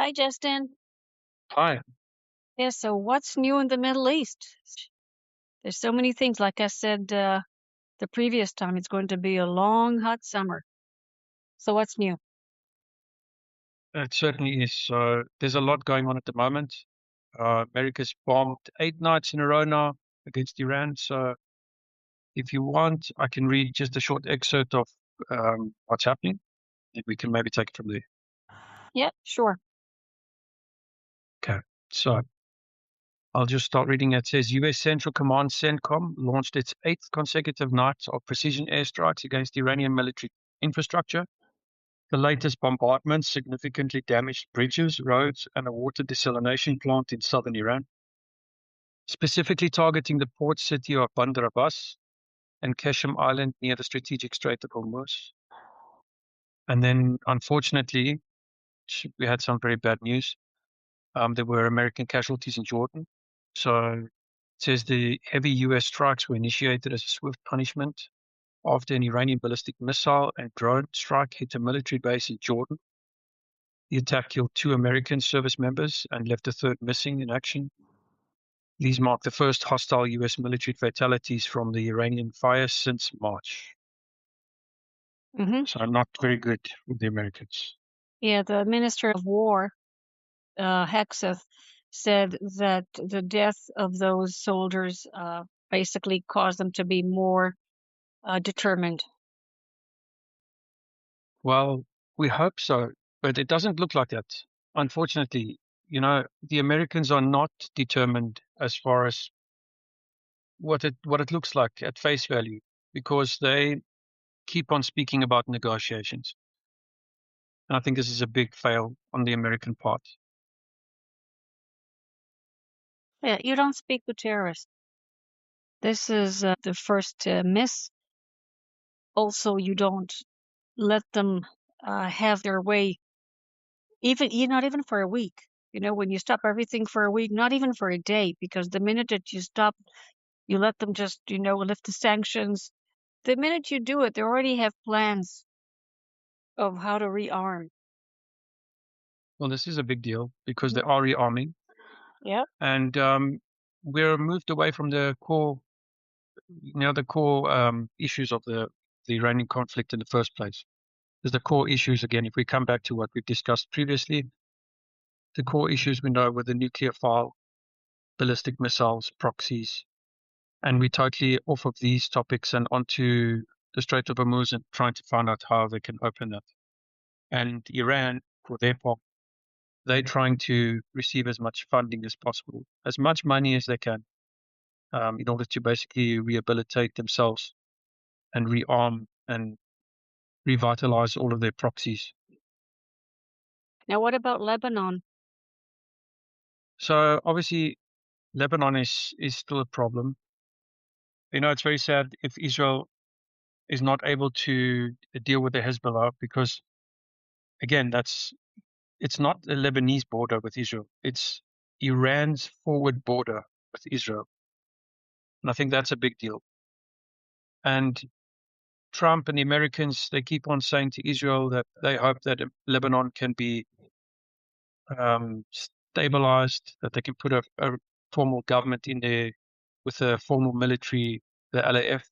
Hi, Justin. Hi. Yeah, so what's new in the Middle East? There's so many things. Like I said the previous time, it's going to be a long, hot summer. So what's new? It certainly is. So there's a lot going on at the moment. America's bombed 8 nights in a row now against Iran. So if you want, I can read just a short excerpt of what's happening, and we can maybe take it from there. Yeah, sure. Okay. So I'll just start reading. It says U.S. Central Command CENTCOM launched its 8th consecutive night of precision airstrikes against Iranian military infrastructure. The latest bombardments significantly damaged bridges, roads, and a water desalination plant in southern Iran, specifically targeting the port city of Bandar Abbas and Keshem Island near the strategic Strait of Hormuz. And then, unfortunately, we had some very bad news. There were American casualties in Jordan. So it says the heavy U.S. strikes were initiated as a swift punishment after an Iranian ballistic missile and drone strike hit a military base in Jordan. The attack killed 2 American service members and left a third missing in action. These mark the first hostile U.S. military fatalities from the Iranian fire since March. hmm So not very good with the Americans. Yeah, the Minister of War, Hexeth, said that the death of those soldiers basically caused them to be more determined. Well, we hope so, but it doesn't look like that. Unfortunately, the Americans are not determined as far as what it looks like at face value, because they keep on speaking about negotiations. And I think this is a big fail on the American part. Yeah, you don't speak with terrorists. This is the first miss. Also, you don't let them have their way, even not even for a week. When you stop everything for a week, not even for a day, because the minute that you stop, you let them just lift the sanctions. The minute you do it, they already have plans of how to rearm. Well, this is a big deal because Mhm. they are rearming, Yeah. and we're moved away from the core issues of the Iranian conflict in the first place. There's the core issues again. If we come back to what we've discussed previously, the core issues we know were the nuclear file, ballistic missiles, proxies, and we're totally off of these topics and onto the Strait of Hormuz and trying to find out how they can open that. And Iran, for their part, they're trying to receive as much funding as possible, as much money as they can, in order to basically rehabilitate themselves and rearm and revitalize all of their proxies. Now, what about Lebanon? So obviously, Lebanon is still a problem. It's very sad if Israel is not able to deal with the Hezbollah because, again, it's not the Lebanese border with Israel. It's Iran's forward border with Israel. And I think that's a big deal. And Trump and the Americans, they keep on saying to Israel that they hope that Lebanon can be stabilized, that they can put a formal government in there with a formal military, the LAF.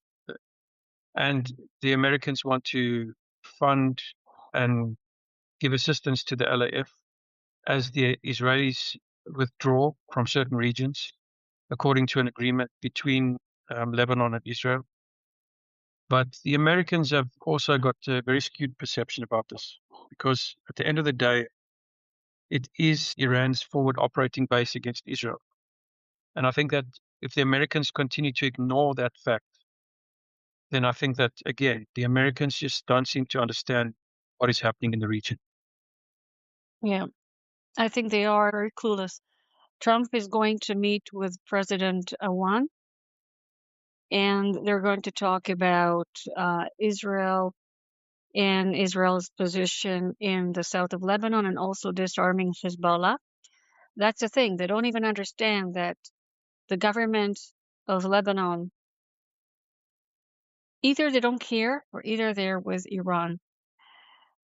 And the Americans want to fund and give assistance to the LAF as the Israelis withdraw from certain regions, according to an agreement between Lebanon and Israel. But the Americans have also got a very skewed perception about this because at the end of the day, it is Iran's forward operating base against Israel. And I think that if the Americans continue to ignore that fact, then I think that, again, the Americans just don't seem to understand what is happening in the region. Yeah, I think they are very clueless. Trump is going to meet with President Awan, and they're going to talk about Israel and Israel's position in the south of Lebanon and also disarming Hezbollah. That's the thing. They don't even understand that the government of Lebanon, either they don't care or either they're with Iran.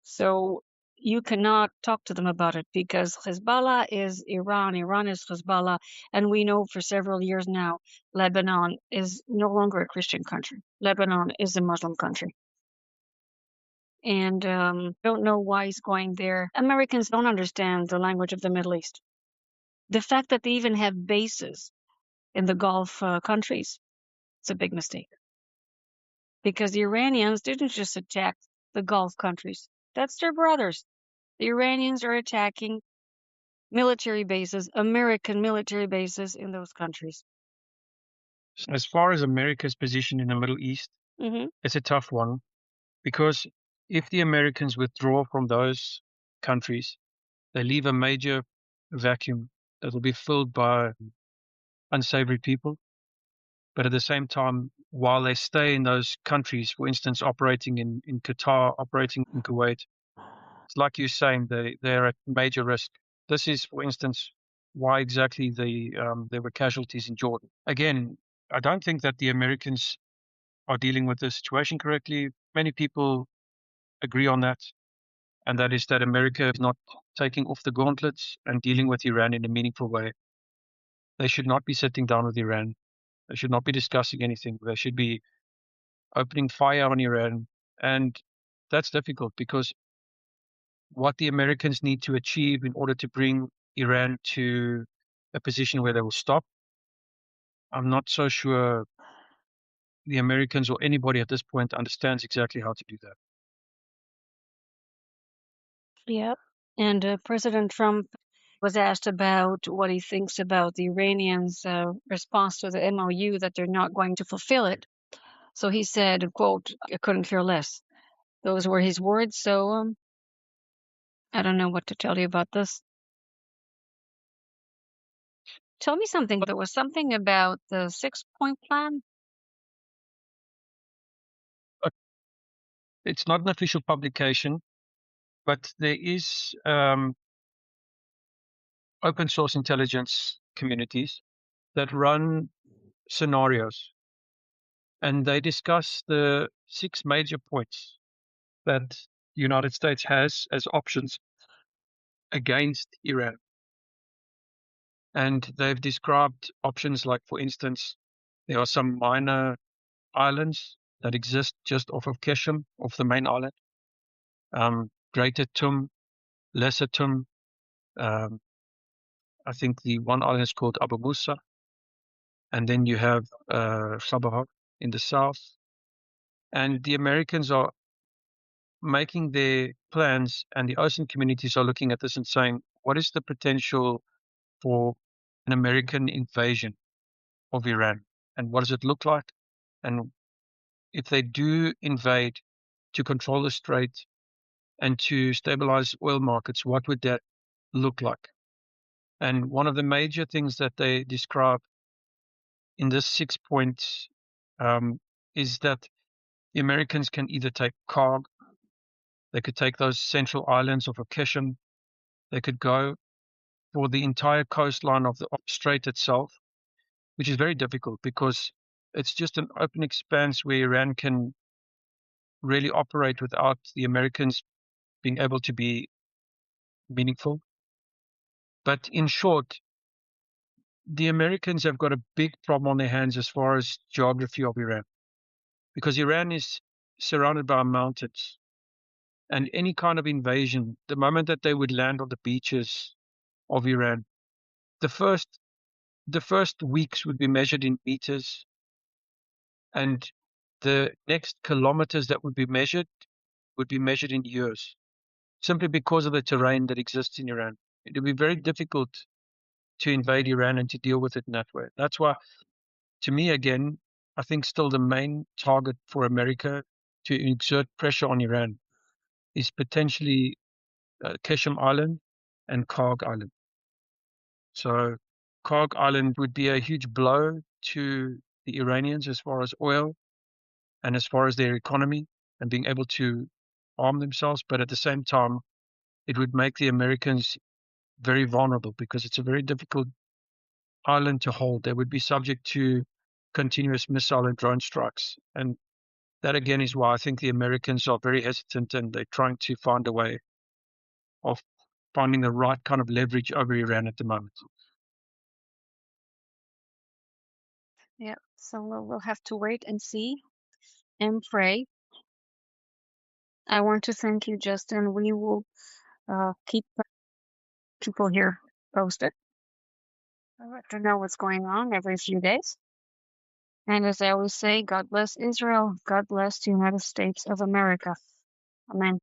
So you cannot talk to them about it because Hezbollah is Iran, Iran is Hezbollah, and we know for several years now Lebanon is no longer a Christian country. Lebanon is a Muslim country. And don't know why he's going there. Americans don't understand the language of the Middle East. The fact that they even have bases in the Gulf countries, it's a big mistake. Because the Iranians didn't just attack the Gulf countries. That's their brothers. The Iranians are attacking military bases, American military bases in those countries. As far as America's position in the Middle East, it's a tough one because if the Americans withdraw from those countries, they leave a major vacuum that will be filled by unsavory people. But at the same time, while they stay in those countries, for instance, operating in Qatar, operating in Kuwait, it's like you're saying, they're at major risk. This is, for instance, why exactly there were casualties in Jordan. Again, I don't think that the Americans are dealing with the situation correctly. Many people agree on that, and that is that America is not taking off the gauntlets and dealing with Iran in a meaningful way. They should not be sitting down with Iran. They should not be discussing anything. They should be opening fire on Iran. And that's difficult because what the Americans need to achieve in order to bring Iran to a position where they will stop, I'm not so sure the Americans or anybody at this point understands exactly how to do that. Yep. And President Trump was asked about what he thinks about the Iranians' response to the MOU, that they're not going to fulfill it. So he said, quote, I couldn't care less. Those were his words. So I don't know what to tell you about this. Tell me something. There was something about the 6-point plan. It's not an official publication, but there is open source intelligence communities that run scenarios, and they discuss the 6 major points that the United States has as options against Iran. And they've described options like, for instance, there are some minor islands that exist just off of Keshem, off the main island. Greater Tum, Lesser Tum. I think the one island is called Abu Musa. And then you have Sabah in the south. And the Americans are making their plans, and the ocean communities are looking at this and saying, what is the potential for an American invasion of Iran? And what does it look like? And if they do invade to control the strait and to stabilize oil markets, what would that look like? And one of the major things that they describe in this 6 points is that the Americans can either take Kharg, they could take those central islands of Keshem, they could go for the entire coastline of the strait itself, which is very difficult because it's just an open expanse where Iran can really operate without the Americans being able to be meaningful. But in short, the Americans have got a big problem on their hands as far as geography of Iran, because Iran is surrounded by mountains, and any kind of invasion, the moment that they would land on the beaches of Iran, the first weeks would be measured in meters, and the next kilometers that would be measured in years, simply because of the terrain that exists in Iran. It would be very difficult to invade Iran and to deal with it in that way. That's why, to me, again, I think still the main target for America to exert pressure on Iran is potentially Keshem Island and Kharg Island. So Kharg Island would be a huge blow to the Iranians as far as oil and as far as their economy and being able to arm themselves. But at the same time, it would make the Americans very vulnerable because it's a very difficult island to hold. They would be subject to continuous missile and drone strikes. And that again is why I think the Americans are very hesitant and they're trying to find a way of finding the right kind of leverage over Iran at the moment. Yeah, so we'll have to wait and see and pray. I want to thank you, Justin. We will keep people here posted. I'll let them know what's going on every few days. And as I always say, God bless Israel. God bless the United States of America. Amen.